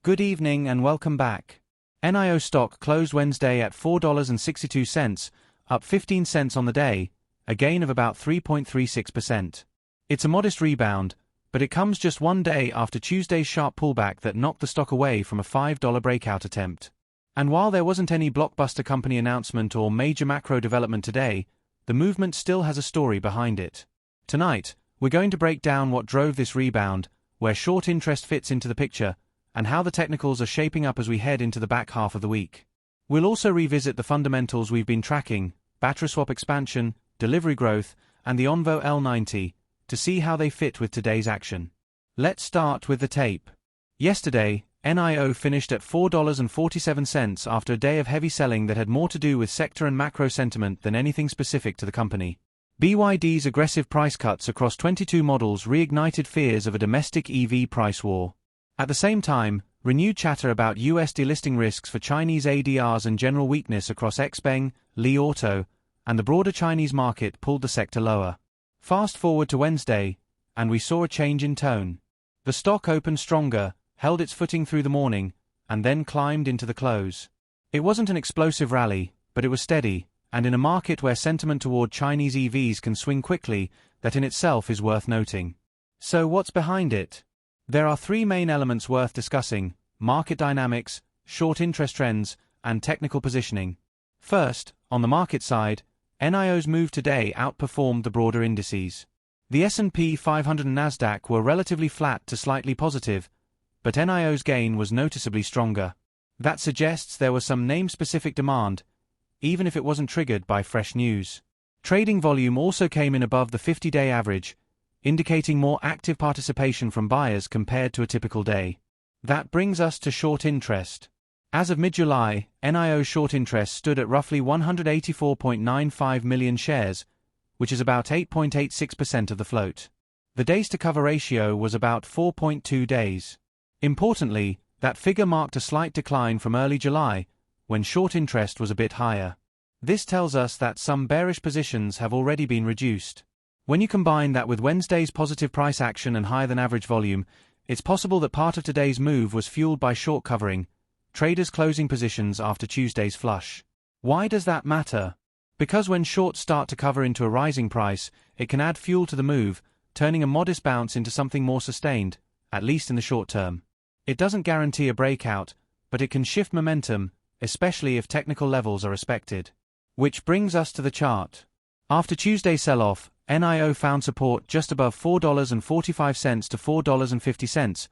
Good evening and welcome back. NIO stock closed Wednesday at $4.62, up 15 cents on the day, a gain of about 3.36%. It's a modest rebound, but it comes just one day after Tuesday's sharp pullback that knocked the stock away from a $5 breakout attempt. And while there wasn't any blockbuster company announcement or major macro development today, the movement still has a story behind it. Tonight, we're going to break down what drove this rebound, where short interest fits into the picture, and how the technicals are shaping up as we head into the back half of the week. We'll also revisit the fundamentals we've been tracking, battery swap expansion, delivery growth, and the ONVO L90, to see how they fit with today's action. Let's start with the tape. Yesterday, NIO finished at $4.47 after a day of heavy selling that had more to do with sector and macro sentiment than anything specific to the company. BYD's aggressive price cuts across 22 models reignited fears of a domestic EV price war. At the same time, renewed chatter about US delisting risks for Chinese ADRs and general weakness across XPeng, Li Auto, and the broader Chinese market pulled the sector lower. Fast forward to Wednesday, and we saw a change in tone. The stock opened stronger, held its footing through the morning, and then climbed into the close. It wasn't an explosive rally, but it was steady, and in a market where sentiment toward Chinese EVs can swing quickly, that in itself is worth noting. So what's behind it? There are three main elements worth discussing: market dynamics, short interest trends, and technical positioning. First, on the market side, NIO's move today outperformed the broader indices. The S&P 500 and Nasdaq were relatively flat to slightly positive, but NIO's gain was noticeably stronger. That suggests there was some name-specific demand, even if it wasn't triggered by fresh news. Trading volume also came in above the 50-day average, indicating more active participation from buyers compared to a typical day. That brings us to short interest. As of mid-July, NIO's short interest stood at roughly 184.95 million shares, which is about 8.86% of the float. The days-to-cover ratio was about 4.2 days. Importantly, that figure marked a slight decline from early July, when short interest was a bit higher. This tells us that some bearish positions have already been reduced. When you combine that with Wednesday's positive price action and higher-than-average volume, it's possible that part of today's move was fueled by short covering, traders closing positions after Tuesday's flush. Why does that matter? Because when shorts start to cover into a rising price, it can add fuel to the move, turning a modest bounce into something more sustained, at least in the short term. It doesn't guarantee a breakout, but it can shift momentum, especially if technical levels are respected. Which brings us to the chart. After Tuesday's sell-off, NIO found support just above $4.45 to $4.50,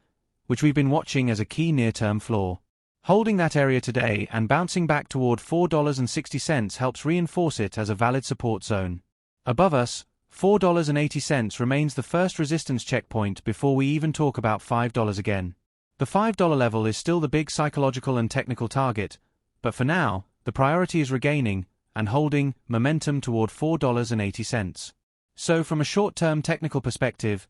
which we've been watching as a key near-term floor. Holding that area today and bouncing back toward $4.60 helps reinforce it as a valid support zone. Above us, $4.80 remains the first resistance checkpoint before we even talk about $5 again. The $5 level is still the big psychological and technical target, but for now, the priority is regaining and holding momentum toward $4.80. So from a short-term technical perspective,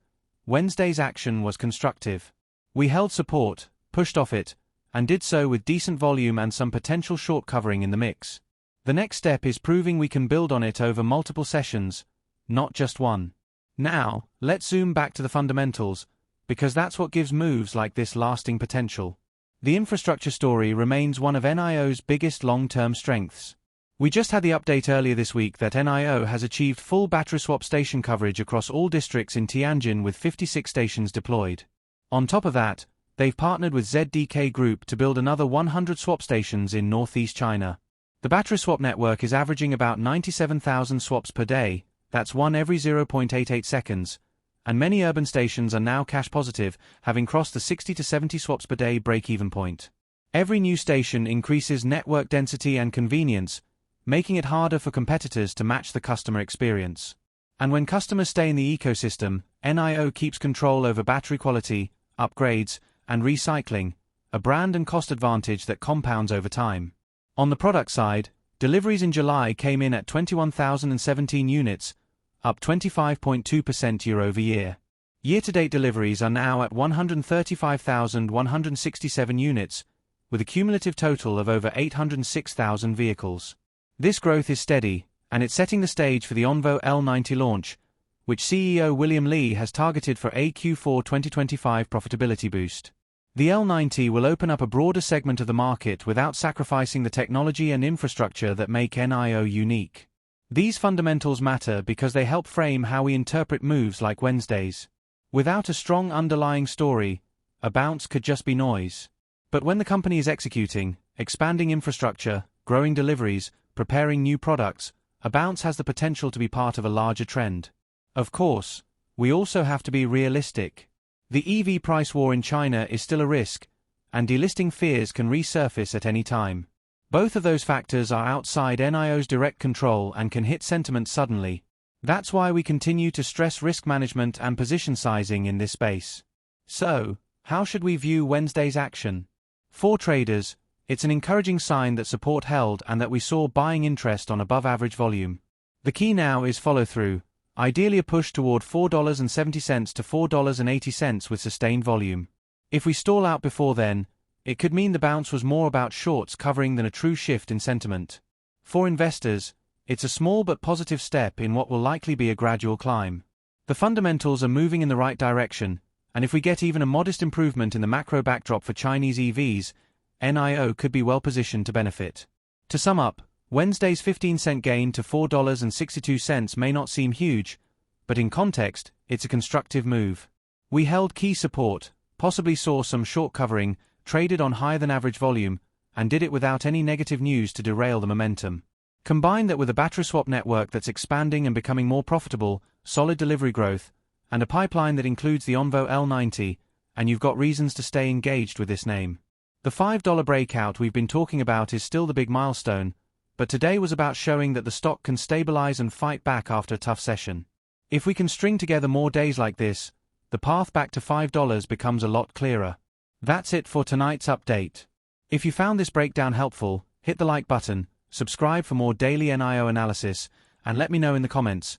Wednesday's action was constructive. We held support, pushed off it, and did so with decent volume and some potential short covering in the mix. The next step is proving we can build on it over multiple sessions, not just one. Now, let's zoom back to the fundamentals, because that's what gives moves like this lasting potential. The infrastructure story remains one of NIO's biggest long-term strengths. We just had the update earlier this week that NIO has achieved full battery swap station coverage across all districts in Tianjin with 56 stations deployed. On top of that, they've partnered with ZDK Group to build another 100 swap stations in northeast China. The battery swap network is averaging about 97,000 swaps per day, that's one every 0.88 seconds, and many urban stations are now cash positive, having crossed the 60 to 70 swaps per day break-even point. Every new station increases network density and convenience, making it harder for competitors to match the customer experience. And when customers stay in the ecosystem, NIO keeps control over battery quality, upgrades, and recycling, a brand and cost advantage that compounds over time. On the product side, deliveries in July came in at 21,017 units, up 25.2% year-over-year. Year-to-date deliveries are now at 135,167 units, with a cumulative total of over 806,000 vehicles. This growth is steady, and it's setting the stage for the ONVO L90 launch, which CEO William Li has targeted for a Q4 2025 profitability boost. The L90 will open up a broader segment of the market without sacrificing the technology and infrastructure that make NIO unique. These fundamentals matter because they help frame how we interpret moves like Wednesday's. Without a strong underlying story, a bounce could just be noise. But when the company is executing, expanding infrastructure, growing deliveries, preparing new products, a bounce has the potential to be part of a larger trend. Of course, we also have to be realistic. The EV price war in China is still a risk, and delisting fears can resurface at any time. Both of those factors are outside NIO's direct control and can hit sentiment suddenly. That's why we continue to stress risk management and position sizing in this space. So, how should we view Wednesday's action? For traders, it's an encouraging sign that support held and that we saw buying interest on above-average volume. The key now is follow-through, ideally a push toward $4.70 to $4.80 with sustained volume. If we stall out before then, it could mean the bounce was more about shorts covering than a true shift in sentiment. For investors, it's a small but positive step in what will likely be a gradual climb. The fundamentals are moving in the right direction, and if we get even a modest improvement in the macro backdrop for Chinese EVs, NIO could be well positioned to benefit. To sum up, Wednesday's 15-cent gain to $4.62 may not seem huge, but in context, it's a constructive move. We held key support, possibly saw some short covering, traded on higher-than-average volume, and did it without any negative news to derail the momentum. Combine that with a battery swap network that's expanding and becoming more profitable, solid delivery growth, and a pipeline that includes the Onvo L90, and you've got reasons to stay engaged with this name. The $5 breakout we've been talking about is still the big milestone, but today was about showing that the stock can stabilize and fight back after a tough session. If we can string together more days like this, the path back to $5 becomes a lot clearer. That's it for tonight's update. If you found this breakdown helpful, hit the like button, subscribe for more daily NIO analysis, and let me know in the comments.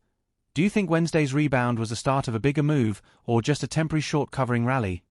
Do you think Wednesday's rebound was the start of a bigger move or just a temporary short covering rally?